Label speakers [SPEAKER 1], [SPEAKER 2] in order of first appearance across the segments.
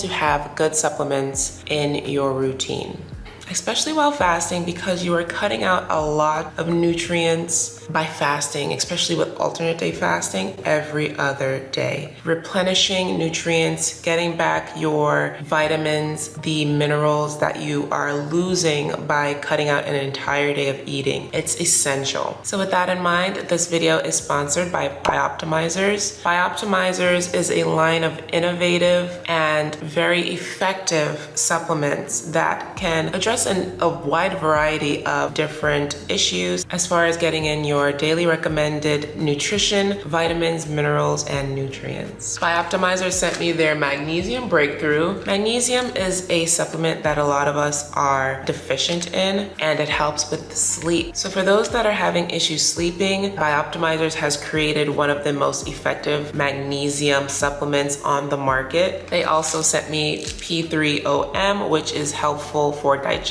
[SPEAKER 1] to have good supplements in your routine, especially while fasting, because you are cutting out a lot of nutrients by fasting, especially with alternate day fasting every other day. Replenishing nutrients, getting back your vitamins, the minerals that you are losing by cutting out an entire day of eating. It's essential. So with that in mind, this video is sponsored by Bioptimizers. Bioptimizers is a line of innovative and very effective supplements that can address a wide variety of different issues as far as getting in your daily recommended nutrition, vitamins, minerals, and nutrients. Bioptimizers sent me their Magnesium Breakthrough. Magnesium is a supplement that a lot of us are deficient in, and it helps with sleep. So for those that are having issues sleeping, Bioptimizers has created one of the most effective magnesium supplements on the market. They also sent me P3OM, which is helpful for digestion.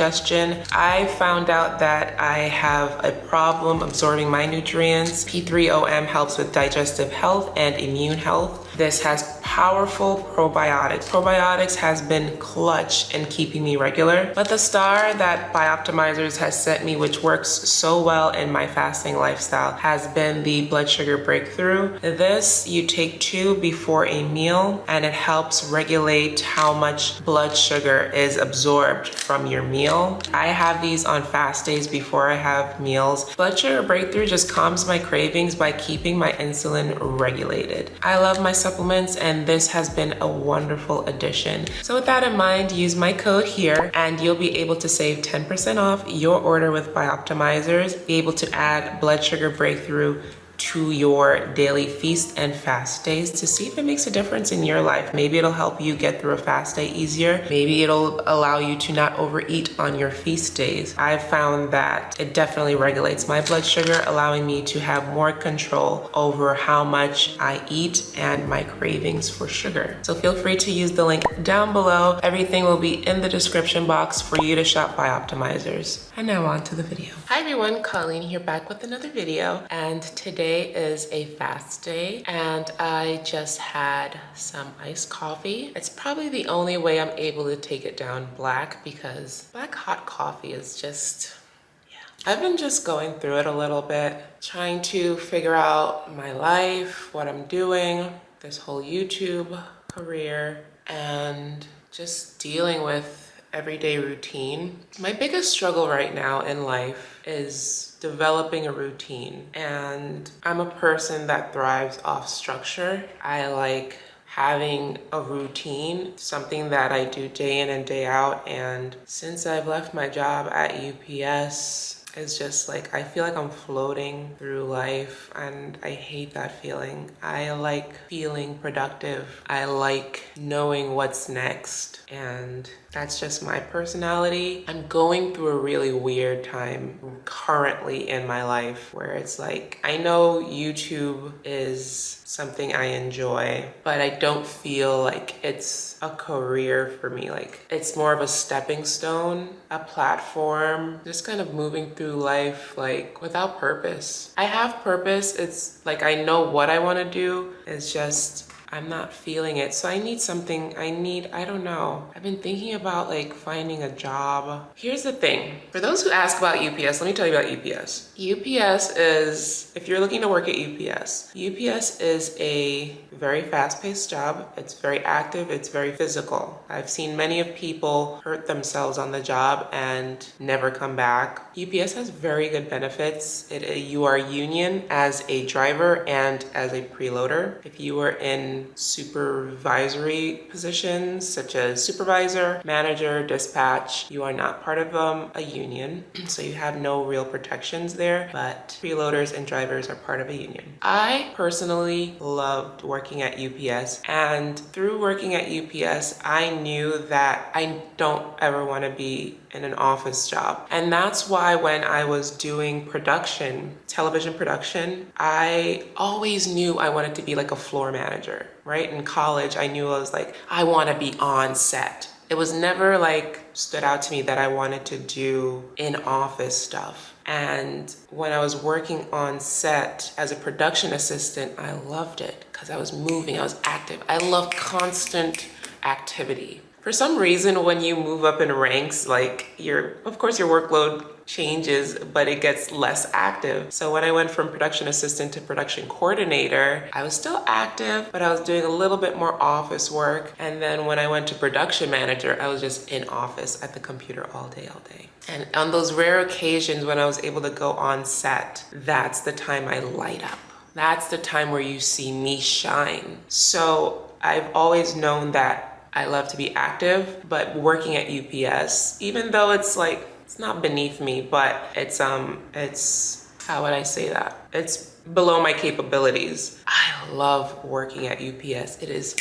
[SPEAKER 1] I found out that I have a problem absorbing my nutrients. P3OM helps with digestive health and immune health. This has powerful probiotics. Probiotics has been clutch in keeping me regular, but the star that Bioptimizers has sent me, which works so well in my fasting lifestyle, has been the blood sugar breakthrough. This, you take 2 before a meal, and it helps regulate how much blood sugar is absorbed from your meal. I have these on fast days before I have meals. Blood sugar breakthrough just calms my cravings by keeping my insulin regulated. I love my supplements, and this has been a wonderful addition. So with that in mind, use my code here and you'll be able to save 10% off your order with Bioptimizers. Be able to add blood sugar breakthrough to your daily feast and fast days to see if it makes a difference in your life. Maybe it'll help you get through a fast day easier. Maybe it'll allow you to not overeat on your feast days. I've found that it definitely regulates my blood sugar, allowing me to have more control over how much I eat and my cravings for sugar. So feel free to use the link down below. Everything will be in the description box for you to shop Bioptimizers. And now on to the video. Hi everyone, Colleen here, back with another video, and today is a fast day and I just had some iced coffee. It's probably the only way I'm able to take it down black, because black hot coffee is just, I've been just going through it a little bit, trying to figure out my life, what I'm doing, this whole YouTube career, and just dealing with everyday routine. My biggest struggle right now in life is developing a routine, and I'm a person that thrives off structure. I like having a routine, something that I do day in and day out, and since I've left my job at UPS, it's just like I feel like I'm floating through life, and I hate that feeling. I like feeling productive. I like knowing what's next, and that's just my personality. I'm going through a really weird time currently in my life where it's like, I know YouTube is something I enjoy, but I don't feel like it's a career for me. Like, it's more of a stepping stone, a platform, just kind of moving through life like without purpose. I have purpose. It's like I know what I want to do. It's just I'm not feeling it. So I need something, I don't know. I've been thinking about like finding a job. Here's the thing. For those who ask about UPS, let me tell you about UPS. UPS is, if you're looking to work at UPS is a very fast-paced job. It's very active, it's very physical. I've seen many of people hurt themselves on the job and never come back. UPS has very good benefits. You are union as a driver and as a preloader. If you are in supervisory positions such as supervisor, manager, dispatch, you are not part of a union, so you have no real protections there, but preloaders and drivers are part of a union. I personally loved working at UPS, and through working at UPS, I knew that I don't ever want to be in an office job. And that's why when I was doing production, television production, I always knew I wanted to be like a floor manager, right? In college, I knew I was like, I want to be on set. It was never like stood out to me that I wanted to do in-office stuff. And when I was working on set as a production assistant, I loved it because I was moving, I was active. I love constant activity. For some reason, when you move up in ranks, like of course your workload changes, but it gets less active. So when I went from production assistant to production coordinator, I was still active, but I was doing a little bit more office work. And then when I went to production manager, I was just in office at the computer all day. And on those rare occasions when I was able to go on set, that's the time I light up. That's the time where you see me shine. So I've always known that I love to be active, but working at UPS, even though it's not beneath me, but it's how would I say that? It's below my capabilities. I love working at UPS. It is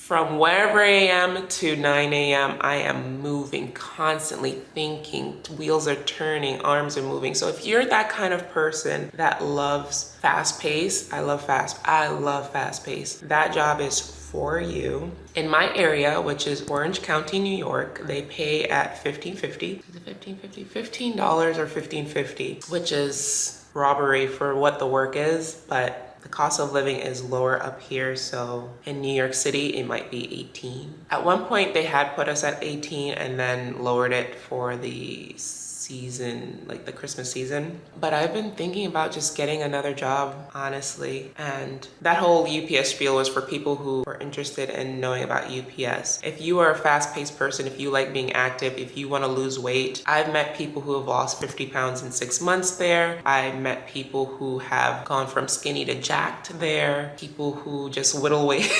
[SPEAKER 1] from wherever I am to 9 a.m., I am moving, constantly thinking, wheels are turning, arms are moving. So if you're that kind of person that loves fast pace, I love fast pace. That job is for you. In my area, which is Orange County, New York, they pay at $15.50. Is it $15.50? $15 or $15.50, which is robbery for what the work is, but the cost of living is lower up here, so in New York City, it might be 18. At one point, they had put us at 18 and then lowered it for the season, like the Christmas season. But I've been thinking about just getting another job, honestly. And that whole UPS spiel was for people who are interested in knowing about UPS. If you are a fast-paced person, if you like being active, if you want to lose weight, I've met people who have lost 50 pounds in 6 months there. I met people who have gone from skinny to jacked there. People who just whittle weight.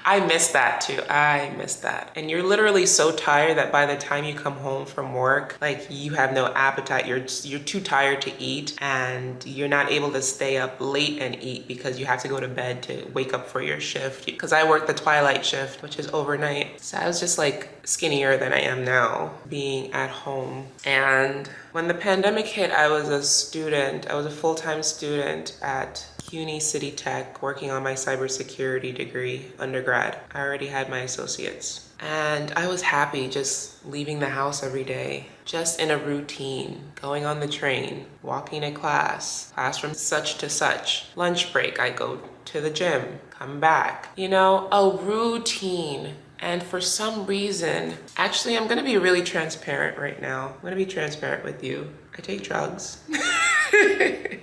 [SPEAKER 1] I miss that too. I miss that. And you're literally so tired that by the time you come home from work, like you have no appetite. You're too tired to eat, and you're not able to stay up late and eat because you have to go to bed to wake up for your shift. Because I work the twilight shift, which is overnight. So I was just like skinnier than I am now, being at home. And when the pandemic hit, I was a full-time student at CUNY City Tech, working on my cybersecurity degree, undergrad. I already had my associates. And I was happy just leaving the house every day, just in a routine, going on the train, walking to class from such to such. Lunch break, I go to the gym, come back. A routine. And for some reason, actually, I'm gonna be really transparent right now. I'm gonna be transparent with you. I take drugs.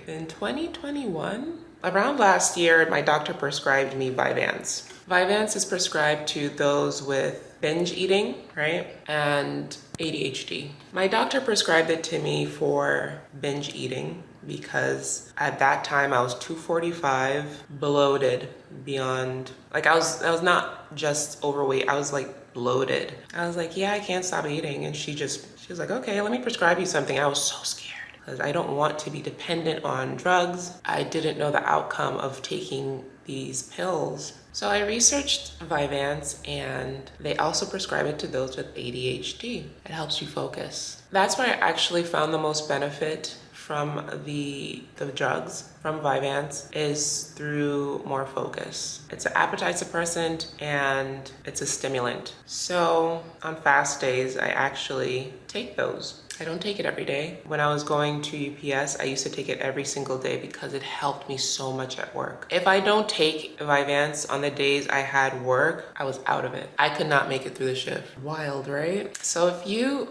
[SPEAKER 1] In 2021, around last year, my doctor prescribed me Vyvanse. Vyvanse is prescribed to those with binge eating, right? And ADHD. My doctor prescribed it to me for binge eating because at that time I was 245, bloated beyond, I was not just overweight, I was bloated. I was like, yeah, I can't stop eating. And she was like, okay, let me prescribe you something. I was so scared because I don't want to be dependent on drugs. I didn't know the outcome of taking these pills. So I researched Vyvanse, and they also prescribe it to those with ADHD. It helps you focus. That's where I actually found the most benefit from the drugs, from Vyvanse, is through more focus. It's an appetite suppressant and it's a stimulant. So on fast days, I actually take those. I don't take it every day. When I was going to UPS, I used to take it every single day because it helped me so much at work. If I don't take Vyvanse on the days I had work, I was out of it. I could not make it through the shift. Wild, right? So if you,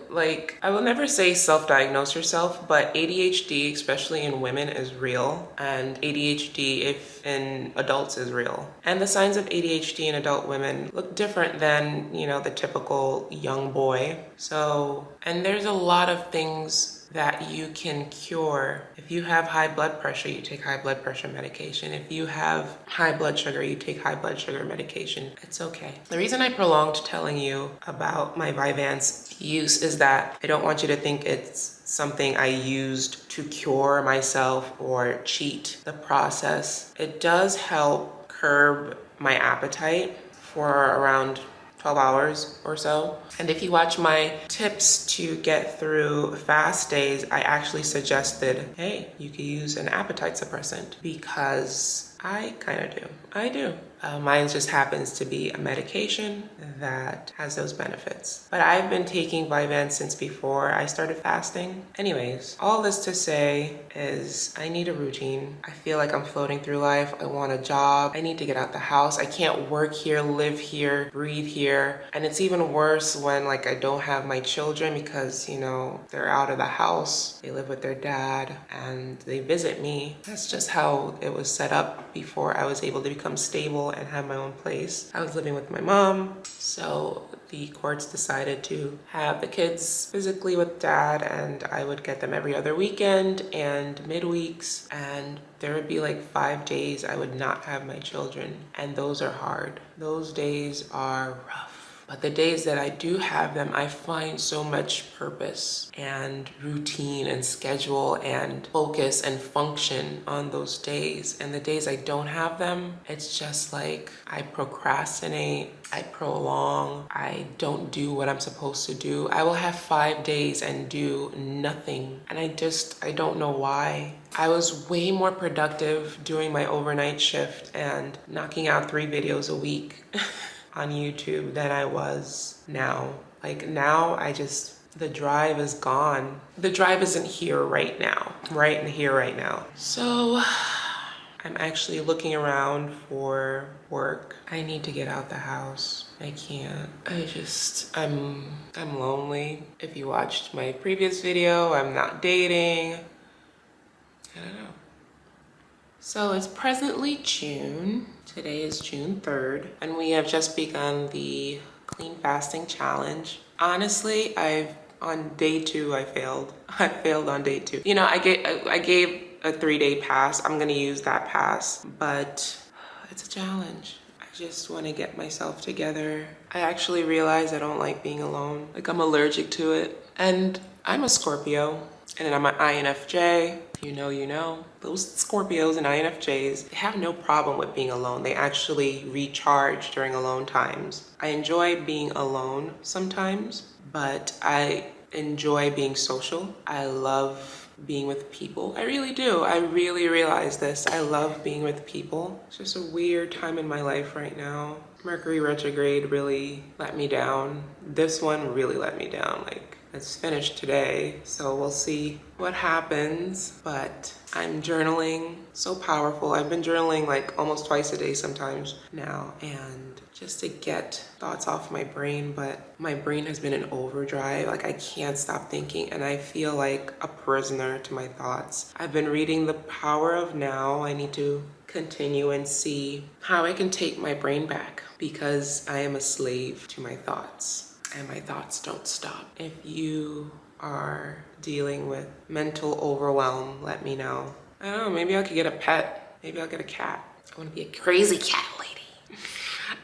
[SPEAKER 1] I will never say self-diagnose yourself, but ADHD, especially in women, is real. And ADHD, if in adults, is real. And the signs of ADHD in adult women look different than, the typical young boy. So, and there's a lot of things that you can cure. If you have high blood pressure, you take high blood pressure medication. If you have high blood sugar, you take high blood sugar medication. It's okay. The reason I prolonged telling you about my Vyvanse use is that I don't want you to think it's something I used to cure myself or cheat the process. It does help curb my appetite for around 12 hours or so. And if you watch my tips to get through fast days, I actually suggested, hey, you could use an appetite suppressant, because I kind of do. I do. Mine just happens to be a medication that has those benefits. But I've been taking Vyvanse since before I started fasting. Anyways, all this to say is I need a routine. I feel like I'm floating through life. I want a job. I need to get out the house. I can't work here, live here, breathe here. And it's even worse when like I don't have my children because, you know, they're out of the house. They live with their dad and they visit me. That's just how it was set up before I was able to become stable and have my own place. I was living with my mom, so the courts decided to have the kids physically with dad, and I would get them every other weekend and midweeks, and there would be like 5 days I would not have my children, and those are hard. Those days are rough. But the days that I do have them, I find so much purpose and routine and schedule and focus and function on those days. And the days I don't have them, it's just like I procrastinate, I prolong, I don't do what I'm supposed to do. I will have 5 days and do nothing. And I don't know why. I was way more productive doing my overnight shift and knocking out 3 videos a week on YouTube than I was now. Like now the drive is gone. The drive isn't here right now, right now. So I'm actually looking around for work. I need to get out the house. I can't. I'm lonely. If you watched my previous video, I'm not dating. I don't know. So it's presently June. Today is June 3rd, and we have just begun the clean fasting challenge. Honestly, on day 2, I failed. I failed on day 2. You know, I gave a 3-day pass. I'm gonna use that pass, but it's a challenge. I just want to get myself together. I actually realized I don't like being alone. Like I'm allergic to it. And I'm a Scorpio, and then I'm an INFJ. You know, you know. Those Scorpios and INFJs, they have no problem with being alone. They actually recharge during alone times. I enjoy being alone sometimes, but I enjoy being social. I love being with people. I really do. I really realize this. I love being with people. It's just a weird time in my life right now. Mercury retrograde really let me down. This one really let me down. Like, it's finished today, so we'll see what happens. But I'm journaling, so powerful. I've been journaling like almost twice a day sometimes now, and just to get thoughts off my brain. But my brain has been in overdrive. Like I can't stop thinking, and I feel like a prisoner to my thoughts. I've been reading The Power of Now. I need to continue and see how I can take my brain back, because I am a slave to my thoughts. And my thoughts don't stop. If you are dealing with mental overwhelm, let me know. I don't know, maybe I could get a pet. Maybe I'll get a cat. I want to be a crazy cat lady.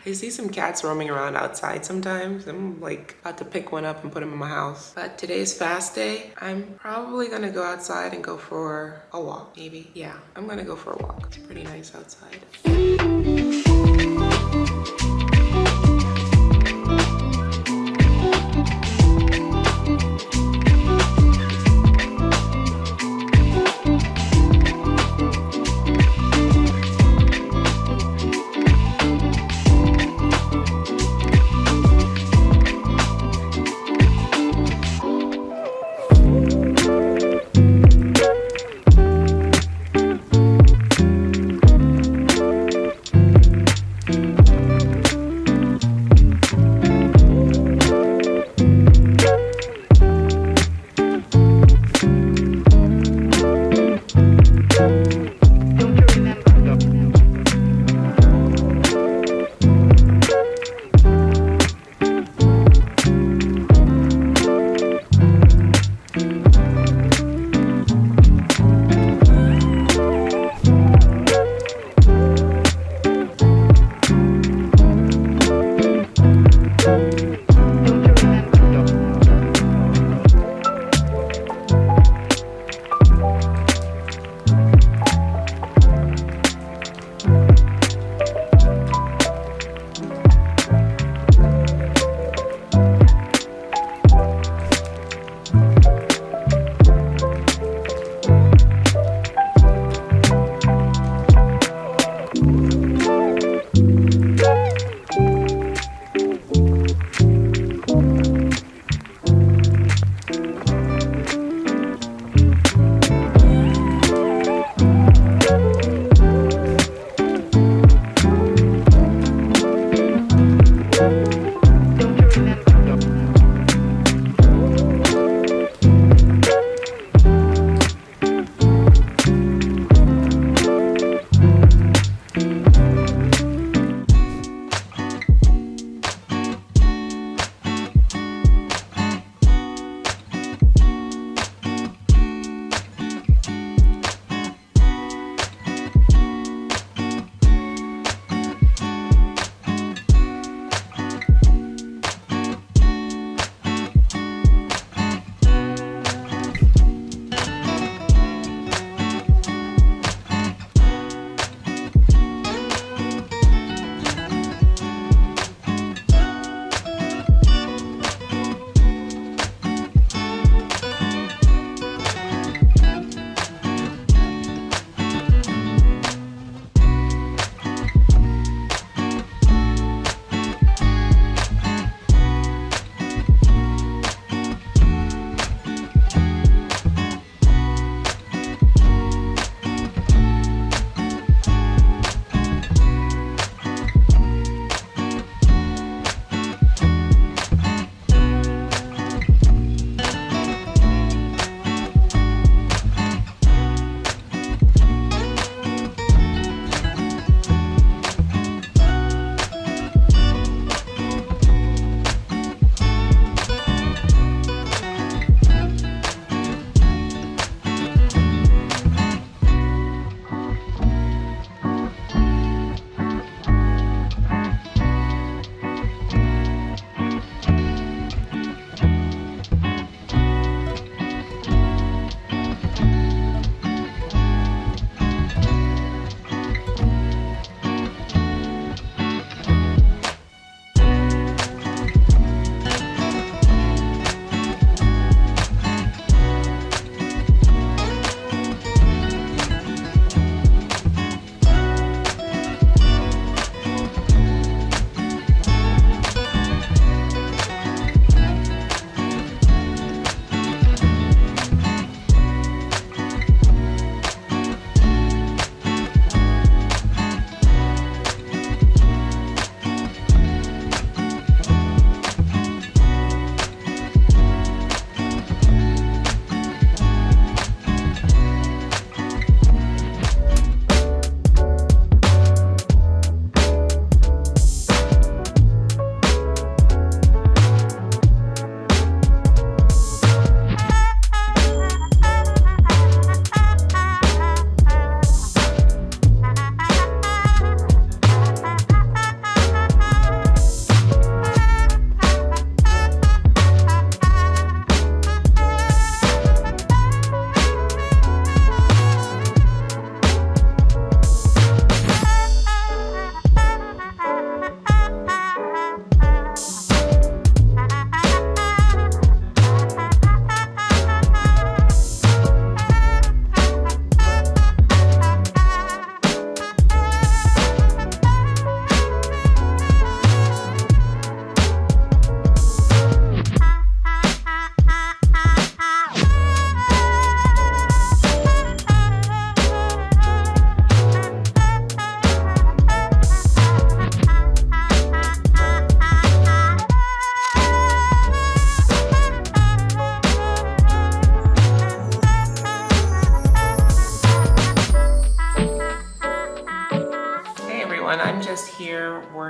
[SPEAKER 1] I see some cats roaming around outside sometimes. I'm like about to pick one up and put him in my house. But today's fast day. I'm probably gonna go outside and go for a walk, maybe. Yeah, I'm gonna go for a walk. It's pretty nice outside.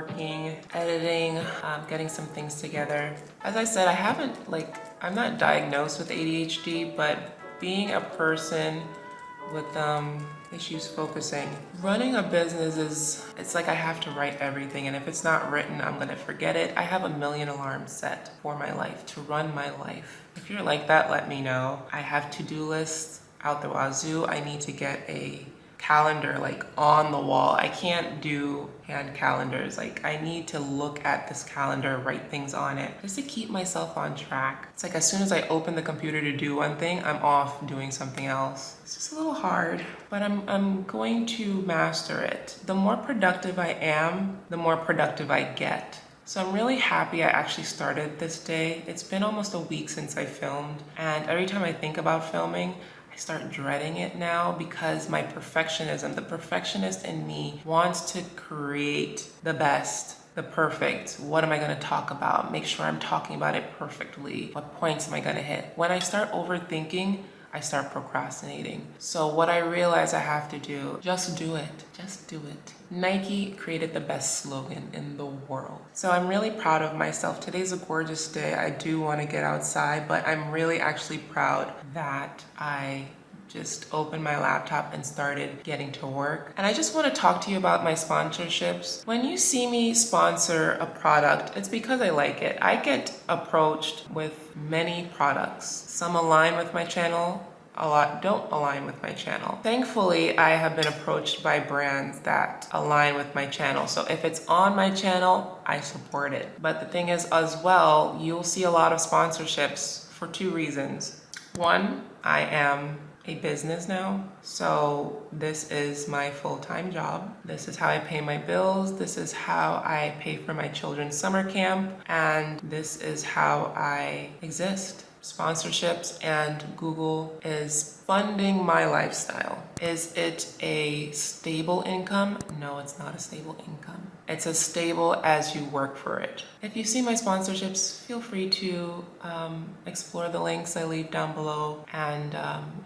[SPEAKER 1] working, editing, getting some things together. As I said, I'm not diagnosed with ADHD, but being a person with issues focusing. Running a business it's like I have to write everything, and if it's not written, I'm gonna forget it. I have a million alarms set for my life, to run my life. If you're like that, let me know. I have to-do lists out the wazoo. I need to get a calendar like on the wall. I can't do hand calendars. Like I need to look at this calendar, write things on it, just to keep myself on track. It's like as soon as I open the computer to do one thing, I'm off doing something else. It's just a little hard, but I'm going to master it. The more productive I am, the more productive I get. So I'm really happy I actually started this day. It's been almost a week since I filmed, and every time I think about filming, I start dreading it now because my perfectionism, the perfectionist in me wants to create the best, the perfect. What am I gonna talk about? Make sure I'm talking about it perfectly. What points am I gonna hit? When I start overthinking, I start procrastinating. So what I realize I have to do, just do it, just do it. Nike created the best slogan in the world. So I'm really proud of myself. Today's a gorgeous day. I do want to get outside, but I'm really actually proud that I just opened my laptop and started getting to work. And I just want to talk to you about my sponsorships. When you see me sponsor a product, it's because I like it. I get approached with many products. Some align with my channel, a lot don't align with my channel. Thankfully, I have been approached by brands that align with my channel. So if it's on my channel, I support it. But the thing is as well, you'll see a lot of sponsorships for two reasons. One, I am a business now, so this is my full-time job. This is how I pay my bills. This is how I pay for my children's summer camp, and this is how I exist. Sponsorships and Google is funding my lifestyle. Is it a stable income? No, it's not a stable income. It's as stable as you work for it. If you see my sponsorships, feel free to explore the links I leave down below. And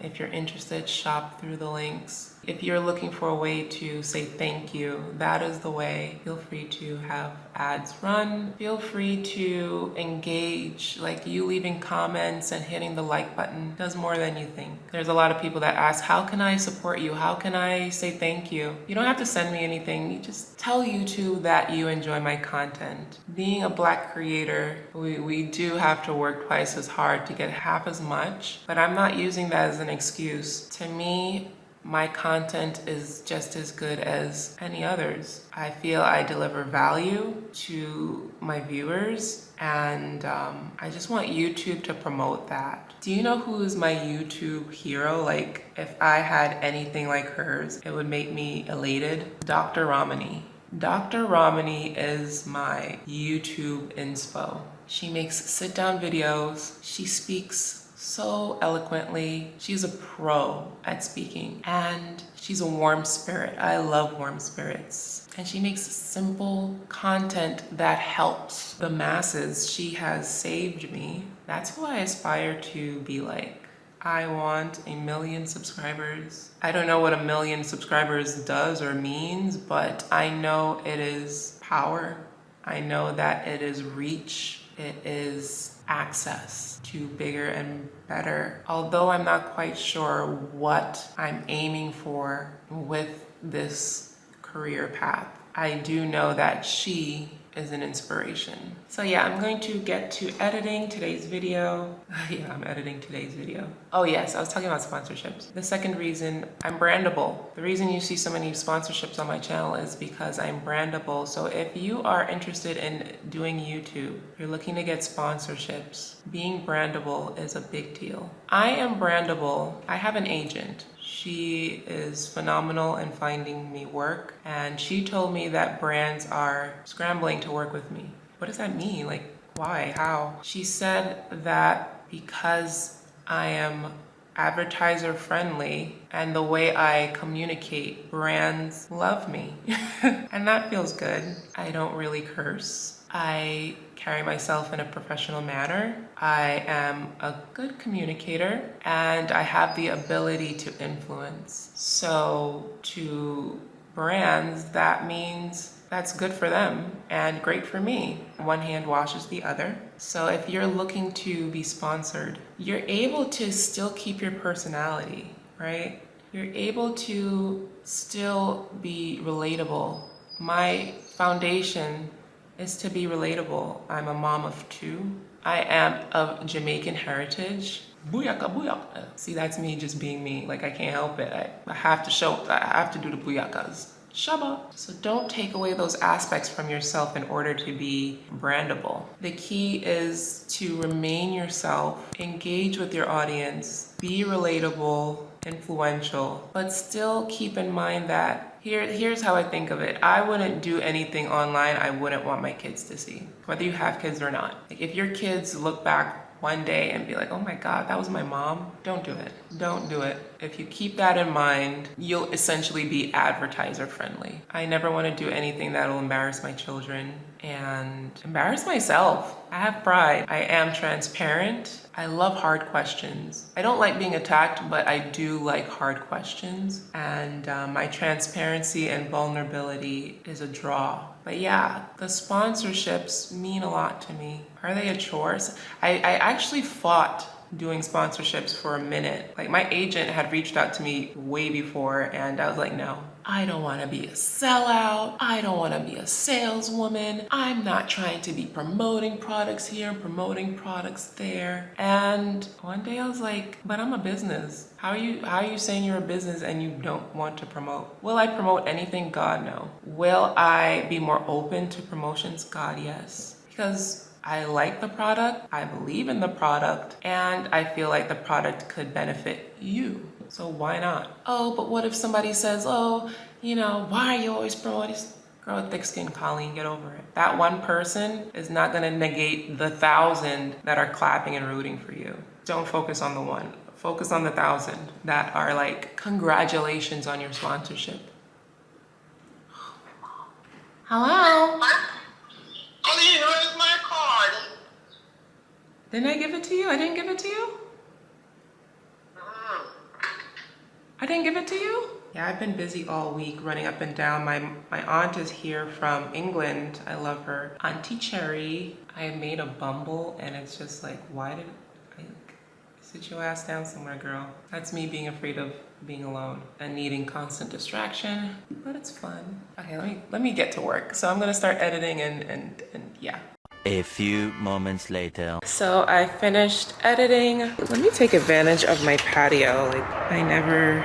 [SPEAKER 1] if you're interested, shop through the links. If you're looking for a way to say thank you, that is the way. Feel free to have ads run. Feel free to engage, like you leaving comments and hitting the like button does more than you think. There's a lot of people that ask, how can I support you? How can I say thank you? You don't have to send me anything. You just tell YouTube that you enjoy my content. Being a Black creator, we do have to work twice as hard to get half as much, but I'm not using that as an excuse. To me, my content is just as good as any others. I feel I deliver value to my viewers, and I just want YouTube to promote that. Do you know who is my YouTube hero? Like, if I had anything like hers, it would make me elated. Dr. Ramani. Dr. Ramani is my YouTube inspo. She makes sit-down videos. She speaks so eloquently. She's a pro at speaking, and she's a warm spirit. I love warm spirits. And she makes simple content that helps the masses. She has saved me. That's who I aspire to be like. I want 1 million subscribers. I don't know what 1 million subscribers does or means, but I know it is power. I know that it is reach. It is access to bigger and better. Although I'm not quite sure what I'm aiming for with this career path, I do know that she is an inspiration. So yeah, I'm going to get to editing today's video. Yeah, I'm editing today's video. Oh yes, I was talking about sponsorships. The second reason, I'm brandable. The reason you see so many sponsorships on my channel is because I'm brandable. So if you are interested in doing YouTube, you're looking to get sponsorships, being brandable is a big deal. I am brandable. I have an agent. She is phenomenal in finding me work, and she told me that brands are scrambling to work with me. What does that mean? Like, why? How? She said that because I am advertiser friendly and the way I communicate, brands love me. And that feels good. I don't really curse. I carry myself in a professional manner. I am a good communicator, and I have the ability to influence. So to brands, that means that's good for them and great for me. One hand washes the other. So if you're looking to be sponsored, you're able to still keep your personality, right? You're able to still be relatable. My foundation is to be relatable. I'm a mom of 2. I am of Jamaican heritage. Booyaka, booyaka. See, that's me just being me. Like, I can't help it. I have to do the booyakas. Shabba. So don't take away those aspects from yourself in order to be brandable. The key is to remain yourself, engage with your audience, be relatable, influential, but still keep in mind that here's how I think of it. I wouldn't do anything online I wouldn't want my kids to see, whether you have kids or not. Like, if your kids look back one day and be like, oh my God, that was my mom, don't do it. Don't do it. If you keep that in mind, you'll essentially be advertiser friendly. I never want to do anything that'll embarrass my children and embarrass myself. I have pride. I am transparent. I love hard questions. I don't like being attacked, but I do like hard questions. And my transparency and vulnerability is a draw. But yeah, the sponsorships mean a lot to me. Are they a chore? I actually fought doing sponsorships for a minute. Like, my agent had reached out to me way before and I was like, no, I don't want to be a sellout. I don't want to be a saleswoman. I'm not trying to be promoting products here and promoting products there. And one day I was like, but I'm a business. How are you saying you're a business and you don't want to promote? Will I promote anything? God, no. Will I be more open to promotions? God, yes. Because I like the product, I believe in the product, and I feel like the product could benefit you. So why not? Oh, but what if somebody says, oh, why are you always promoting? Girl with thick skin, Colleen, get over it. That one person is not gonna negate the 1,000 that are clapping and rooting for you. Don't focus on the one. Focus on the 1,000 that are like, congratulations on your sponsorship. Hello?
[SPEAKER 2] Colleen, where's my card?
[SPEAKER 1] Didn't I give it to you? I didn't give it to you? I didn't give it to you? Yeah, I've been busy all week running up and down. My aunt is here from England. I love her. Auntie Cherry. I made a bumble and it's just like, why did I sit your ass down somewhere, girl? That's me being afraid of being alone and needing constant distraction, but it's fun. Okay, let me get to work. So I'm gonna start editing and yeah.
[SPEAKER 3] A few moments later.
[SPEAKER 1] So I finished editing. Let me take advantage of my patio. Like, I never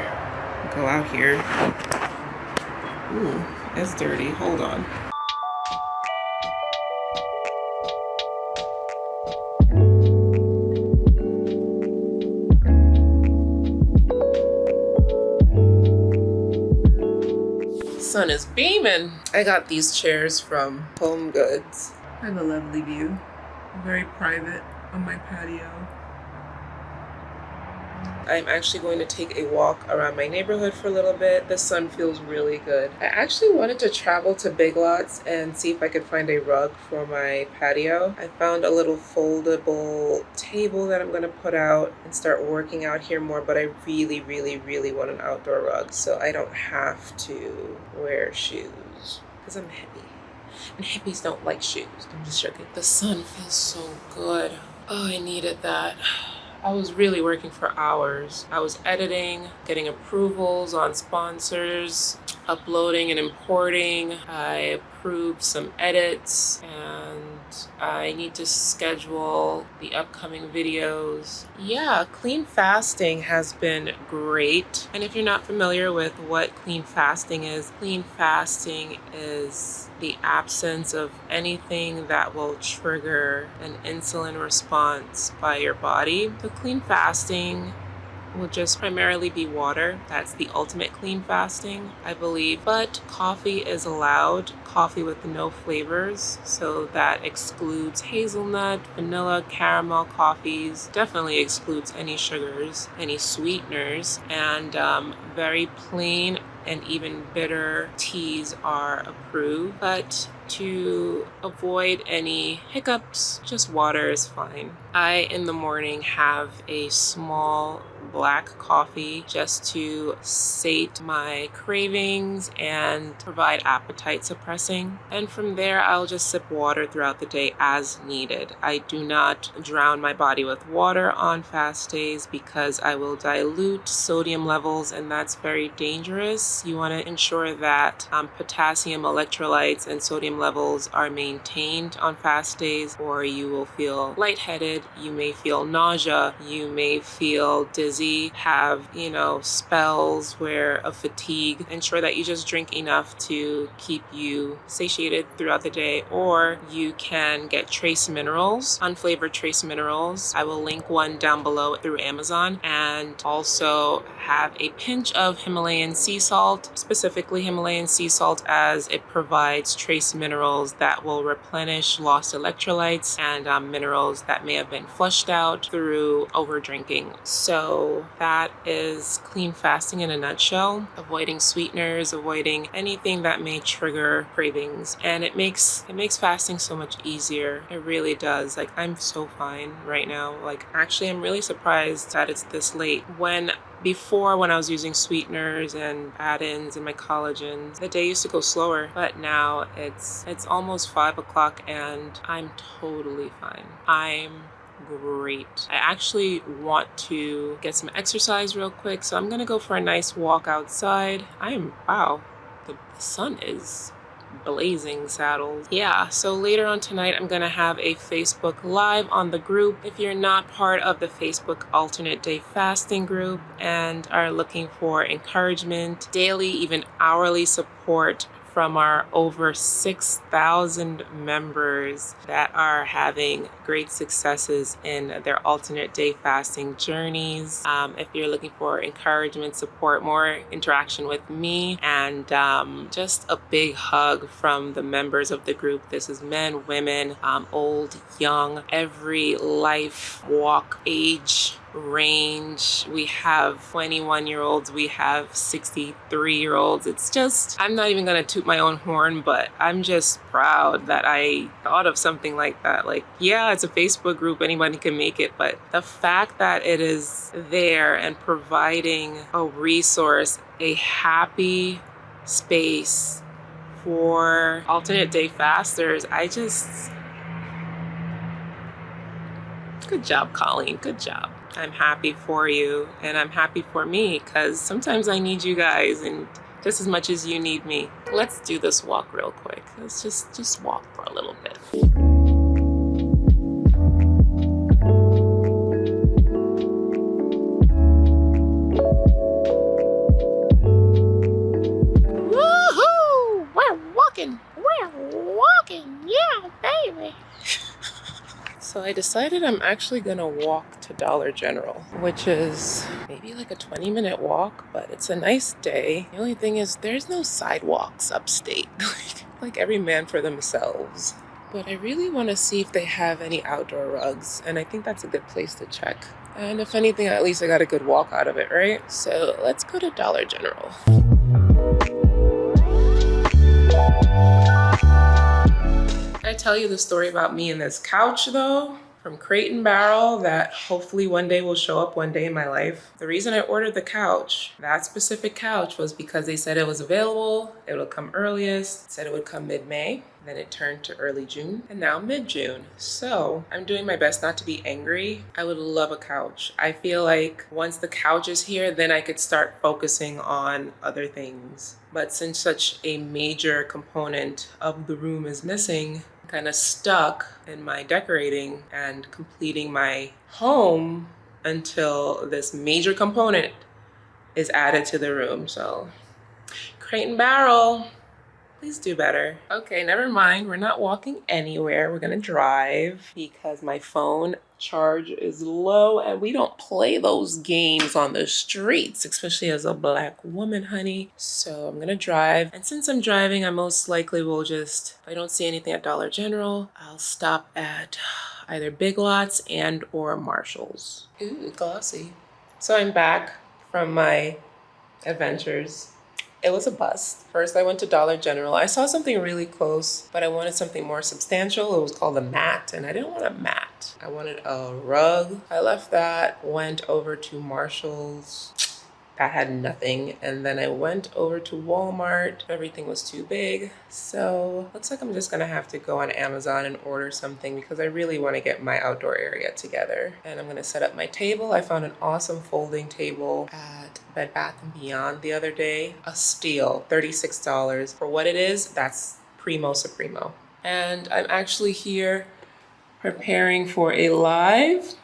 [SPEAKER 1] go out here. Ooh, it's dirty. Hold on. Sun is beaming. I got these chairs from Home Goods. I have a lovely view. Very private on my patio. I'm actually going to take a walk around my neighborhood for a little bit. The sun feels really good. I actually wanted to travel to Big Lots and see if I could find a rug for my patio. I found a little foldable table that I'm gonna put out and start working out here more, but I really, really, really want an outdoor rug so I don't have to wear shoes because I'm hippie. And hippies don't like shoes. I'm just joking. The sun feels so good. Oh, I needed that. I was really working for hours. I was editing, getting approvals on sponsors, uploading and importing. I approved some edits and I need to schedule the upcoming videos. Yeah, clean fasting has been great. And if you're not familiar with what clean fasting is the absence of anything that will trigger an insulin response by your body. So clean fasting will just primarily be water. That's the ultimate clean fasting, I believe. But coffee is allowed, coffee with no flavors. So that excludes hazelnut, vanilla, caramel coffees. Definitely excludes any sugars, any sweeteners, and very plain and even bitter teas are approved. But to avoid any hiccups, just water is fine. I, in the morning, have a small black coffee just to sate my cravings and provide appetite suppressing. And from there, I'll just sip water throughout the day as needed. I do not drown my body with water on fast days because I will dilute sodium levels, and that's very dangerous. You want to ensure that potassium, electrolytes, and sodium levels are maintained on fast days, or you will feel lightheaded, you may feel nausea, you may feel dizzy, have, spells of fatigue. Ensure that you just drink enough to keep you satiated throughout the day, or you can get trace minerals, unflavored trace minerals. I will link one down below through Amazon, and also have a pinch of Himalayan sea salt, specifically Himalayan sea salt, as it provides trace minerals that will replenish lost electrolytes and minerals that may have been flushed out through over drinking. So that is clean fasting in a nutshell. Avoiding sweeteners, avoiding anything that may trigger cravings, and it makes fasting so much easier. It really does. Like, I'm so fine right now. Like, actually, I'm really surprised that it's this late. Before, when I was using sweeteners and add-ins and my collagens, the day used to go slower, but now it's almost 5 o'clock and I'm totally fine. I'm great. I actually want to get some exercise real quick, so I'm gonna go for a nice walk outside. Wow, the sun is blazing saddles. Yeah, so later on tonight I'm gonna have a Facebook Live on the group. If you're not part of the Facebook alternate day fasting group and are looking for encouragement, daily, even hourly support from our over 6,000 members that are having great successes in their alternate day fasting journeys. If you're looking for encouragement, support, more interaction with me, and just a big hug from the members of the group. This is men, women, old, young, every life, walk, age, range. We have 21-year-olds, we have 63-year-olds. It's just, I'm not even gonna toot my own horn, but I'm just proud that I thought of something like that. Like, yeah, it's a Facebook group, anybody can make it, but the fact that it is there and providing a resource, a happy space for alternate day fasters, good job, Colleen, good job. I'm happy for you, and I'm happy for me, because sometimes I need you guys and just as much as you need me. Let's do this walk real quick. Let's just walk for a little bit. Woohoo! We're walking, yeah, baby. So I decided I'm actually gonna walk to Dollar General, which is maybe like a 20-minute walk, but it's a nice day. The only thing is there's no sidewalks upstate, like every man for themselves. But I really want to see if they have any outdoor rugs, and I think that's a good place to check. And if anything, at least I got a good walk out of it, right? So let's go to Dollar General. I tell you the story about me and this couch though, from Crate and Barrel, that hopefully one day will show up one day in my life. The reason I ordered the couch, that specific couch, was because they said it was available, it would come earliest, said it would come mid-May, then it turned to early June, and now mid-June. So I'm doing my best not to be angry. I would love a couch. I feel like once the couch is here, then I could start focusing on other things. But since such a major component of the room is missing, kind of stuck in my decorating and completing my home until this major component is added to the room. So Crate and Barrel, please do better. Okay, never mind. We're not walking anywhere. We're gonna drive because my phone charge is low and we don't play those games on the streets, especially as a Black woman, honey. So I'm gonna drive. And since I'm driving, I most likely will just, if I don't see anything at Dollar General, I'll stop at either Big Lots and or Marshall's. Ooh, glossy. So I'm back from my adventures It was a bust. First, I went to Dollar General. I saw something really close, but I wanted something more substantial. It was called a mat, and I didn't want a mat. I wanted a rug. I left that, went over to Marshall's. That had nothing. And then I went over to Walmart. Everything was too big. So looks like I'm just gonna have to go on Amazon and order something because I really want to get my outdoor area together. And I'm gonna set up my table. I found an awesome folding table at Bed Bath & Beyond the other day. A steal, $36. For what it is, that's primo supremo. And I'm actually here preparing for a live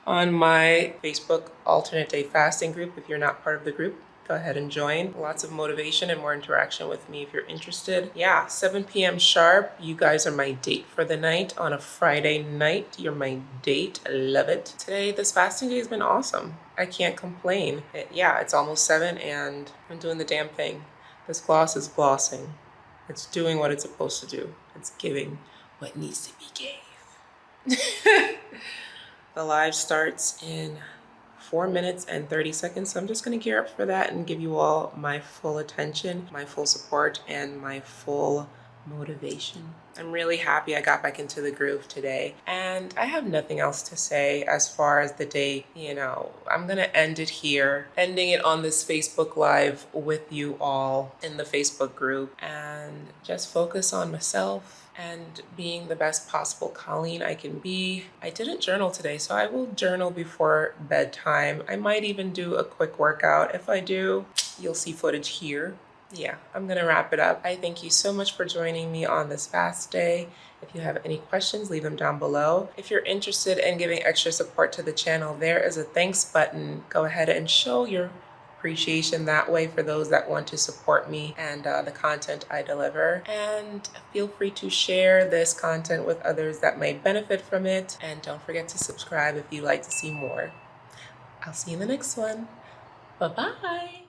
[SPEAKER 1] on my Facebook alternate day fasting group. If you're not part of the group, go ahead and join. Lots of motivation and more interaction with me if you're interested. Yeah, 7 p.m. sharp. You guys are my date for the night on a Friday night. You're my date. I love it. Today, this fasting day has been awesome. I can't complain. It's almost 7 and I'm doing the damn thing. This gloss is glossing. It's doing what it's supposed to do. It's giving what needs to be gave. The live starts in 4 minutes and 30 seconds. So I'm just gonna gear up for that and give you all my full attention, my full support, and my full motivation. I'm really happy I got back into the groove today. And I have nothing else to say as far as the day. I'm gonna end it here, ending it on this Facebook Live with you all in the Facebook group, and just focus on myself and being the best possible Colleen I can be. I didn't journal today, so I will journal before bedtime. I might even do a quick workout. If I do, you'll see footage here. Yeah, I'm gonna wrap it up. I thank you so much for joining me on this fast day. If you have any questions, leave them down below. If you're interested in giving extra support to the channel, there is a thanks button. Go ahead and show your appreciation that way for those that want to support me and the content I deliver. And feel free to share this content with others that might benefit from it. And don't forget to subscribe if you'd like to see more. I'll see you in the next one. Bye-bye.